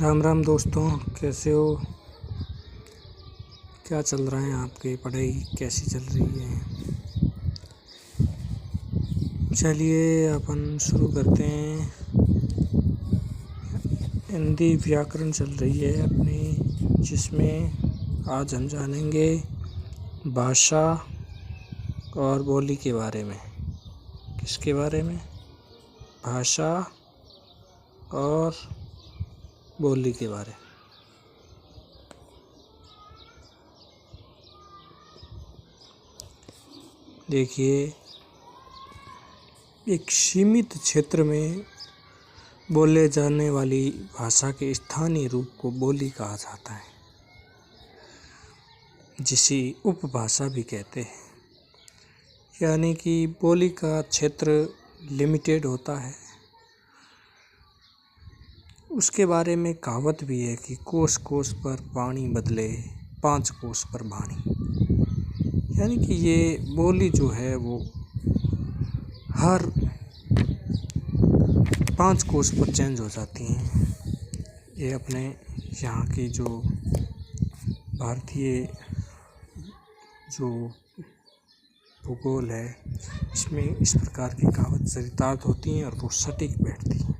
राम राम दोस्तों, कैसे हो? क्या चल रहा है? आपकी पढ़ाई कैसी चल रही है? चलिए अपन शुरू करते हैं। हिंदी व्याकरण चल रही है अपनी, जिसमें आज हम जानेंगे भाषा और बोली के बारे में। किसके बारे में? भाषा और बोली के बारे में। देखिए, एक सीमित क्षेत्र में बोले जाने वाली भाषा के स्थानीय रूप को बोली कहा जाता है, जिसे उपभाषा भी कहते हैं। यानी कि बोली का क्षेत्र लिमिटेड होता है। उसके बारे में कहावत भी है कि कोस कोस पर पानी बदले 5 कोस पर वाणी। यानी कि ये बोली जो है वो हर 5 कोस पर चेंज हो जाती हैं। ये अपने यहाँ की जो भारतीय जो भूगोल है, इसमें इस प्रकार की कहावत चरितार्थ होती हैं और वो सटीक बैठती हैं।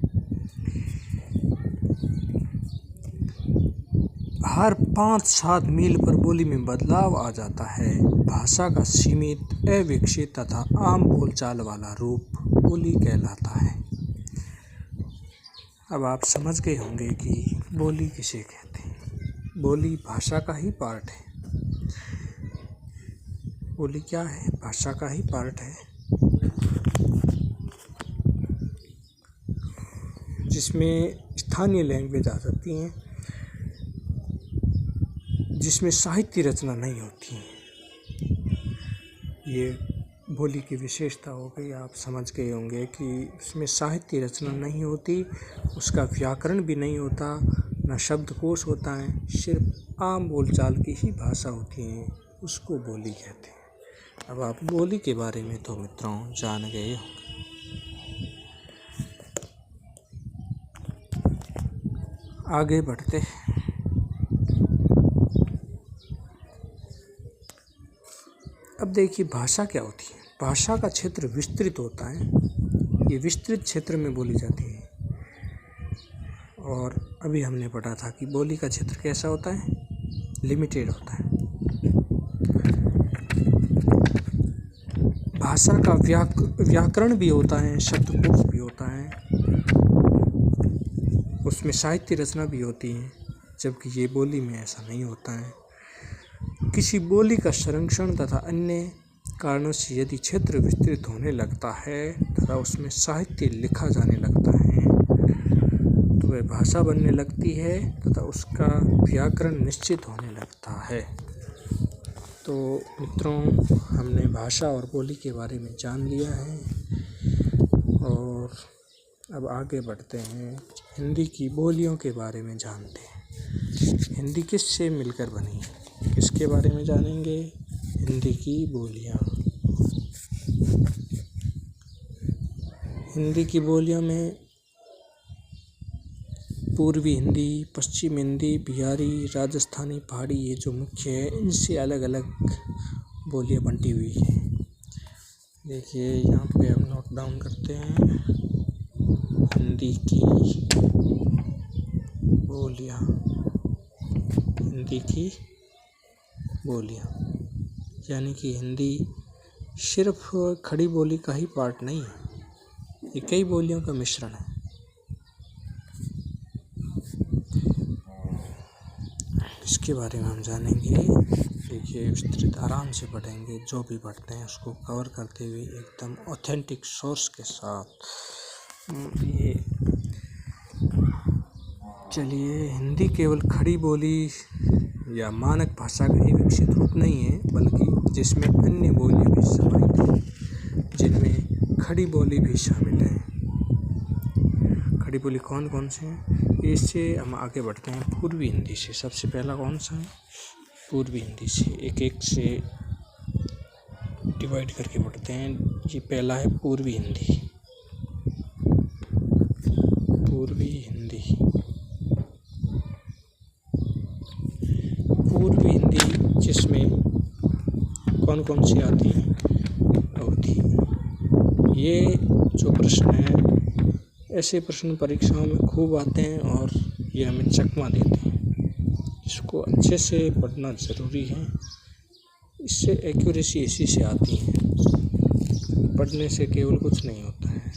हर 5-7 मील पर बोली में बदलाव आ जाता है। भाषा का सीमित, अविकसित तथा आम बोलचाल वाला रूप बोली कहलाता है। अब आप समझ गए होंगे कि बोली किसे कहते हैं। बोली भाषा का ही पार्ट है। बोली क्या है? भाषा का ही पार्ट है, जिसमें स्थानीय लैंग्वेज आ जाती हैं, जिसमें साहित्य रचना नहीं होती है। ये बोली की विशेषता हो गई। आप समझ गए होंगे कि उसमें साहित्य रचना नहीं होती, उसका व्याकरण भी नहीं होता, ना शब्दकोश होता है, सिर्फ आम बोलचाल की ही भाषा होती है, उसको बोली कहते हैं। अब आप बोली के बारे में तो मित्रों जान गए होंगे। आगे बढ़ते हैं। अब देखिए, भाषा क्या होती है। भाषा का क्षेत्र विस्तृत होता है। ये विस्तृत क्षेत्र में बोली जाती है। और अभी हमने पढ़ा था कि बोली का क्षेत्र कैसा होता है? लिमिटेड होता है। भाषा का व्याकरण भी होता है, शब्दकोश भी होता है, उसमें साहित्य रचना भी होती है, जबकि ये बोली में ऐसा नहीं होता है। किसी बोली का संरक्षण तथा अन्य कारणों से यदि क्षेत्र विस्तृत होने लगता है तथा उसमें साहित्य लिखा जाने लगता है तो वह भाषा बनने लगती है तथा उसका व्याकरण निश्चित होने लगता है। तो मित्रों, हमने भाषा और बोली के बारे में जान लिया है और अब आगे बढ़ते हैं। हिंदी की बोलियों के बारे में जानते हैं। हिंदी किससे मिलकर बनी है? किसके बारे में जानेंगे? हिंदी की बोलियाँ। हिंदी की बोलियों में पूर्वी हिंदी, पश्चिम हिंदी, बिहारी, राजस्थानी, पहाड़ी, ये जो मुख्य है, इनसे अलग अलग बोलियाँ बंटी हुई हैं। देखिए, यहाँ पे हम नोट डाउन करते हैं। हिंदी की बोलियाँ। हिंदी की बोलियाँ यानी कि हिंदी सिर्फ खड़ी बोली का ही पार्ट नहीं है, ये कई बोलियों का मिश्रण है। इसके बारे में हम जानेंगे। देखिए, विस्तृत आराम से पढ़ेंगे, जो भी पढ़ते हैं उसको कवर करते हुए एकदम ऑथेंटिक सोर्स के साथ। ये चलिए, हिंदी केवल खड़ी बोली या मानक भाषा का ही विकसित रूप नहीं है, बल्कि जिसमें अन्य बोली भी समाहित हैं, जिनमें खड़ी बोली भी शामिल है। खड़ी बोली कौन कौन से हैं? इससे हम आगे बढ़ते हैं पूर्वी हिंदी से। सबसे पहला कौन सा है? पूर्वी हिंदी से। एक एक से डिवाइड करके बढ़ते हैं। ये पहला है पूर्वी हिंदी। पूर्वी हिंदी कौन कौन सी आती हैं? अवधि। ये जो प्रश्न है, ऐसे प्रश्न परीक्षाओं में खूब आते हैं और ये हमें चकमा देते हैं। इसको अच्छे से पढ़ना ज़रूरी है। इससे एक्यूरेसी इसी से आती है। पढ़ने से केवल कुछ नहीं होता है,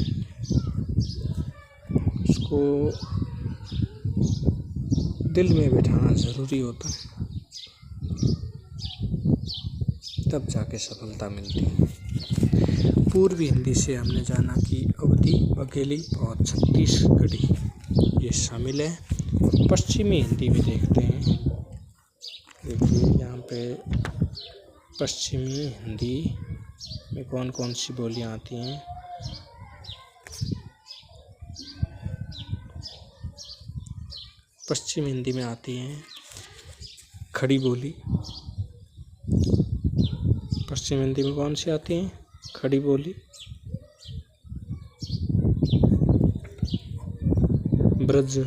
इसको दिल में बैठाना ज़रूरी होता है, तब जाके सफलता मिलती है। पूर्वी हिंदी से हमने जाना कि अवधी, बघेली और छत्तीसगढ़ी ये शामिल है। पश्चिमी हिंदी में देखते हैं। देखिए यहाँ पे पश्चिमी हिंदी में कौन कौन सी बोलियां आती हैं। पश्चिम हिंदी में आती हैं खड़ी बोली। पश्चिम हिंदी में कौन सी आती हैं? खड़ी बोली, ब्रज,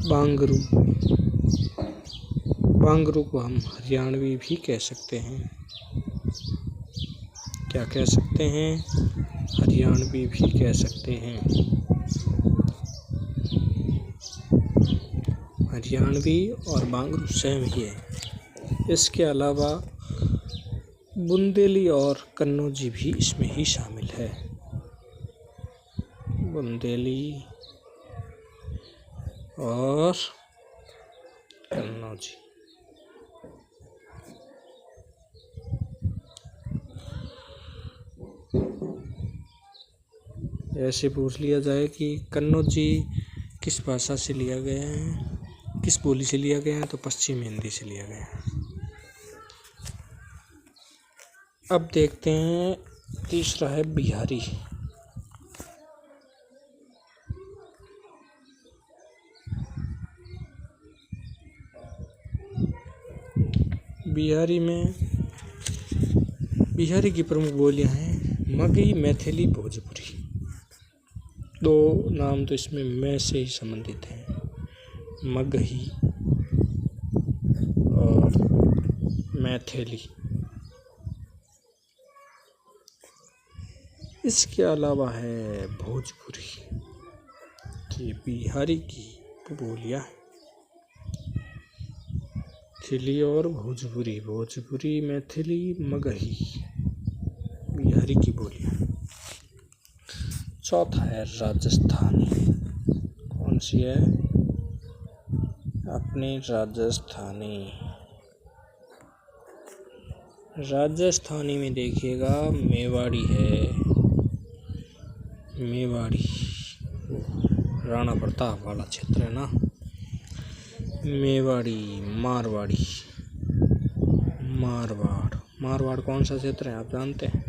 बांगरू। बांगरू को हम हरियाणवी भी कह सकते हैं। क्या कह सकते हैं? हरियाणवी भी कह सकते हैं। हरियाणवी और बांगरू सेम ही है। इसके अलावा बुंदेली और कन्नौजी भी इसमें ही शामिल है। बुंदेली और कन्नौजी। ऐसे पूछ लिया जाए कि कन्नौजी किस भाषा से लिया गया है, किस बोली से लिया गया है, तो पश्चिम हिंदी से लिया गया है। अब देखते हैं तीसरा है बिहारी। बिहारी की प्रमुख बोलियां हैं मगही, मैथिली, भोजपुरी। दो नाम तो इसमें मैं से ही संबंधित हैं, मगही और मैथिली। इसके अलावा है भोजपुरी, ये बिहारी की बोलियां हैं। मैथिली और भोजपुरी, भोजपुरी, मैथिली, मगही बिहारी की बोलियां। चौथा है राजस्थानी। कौन सी है? अपनी राजस्थानी। राजस्थानी में देखिएगा मेवाड़ी है। मेवाड़ी राणा प्रताप वाला क्षेत्र है ना। मेवाड़ी, मारवाड़ी, मारवाड़। मारवाड़ कौन सा क्षेत्र है आप जानते हैं?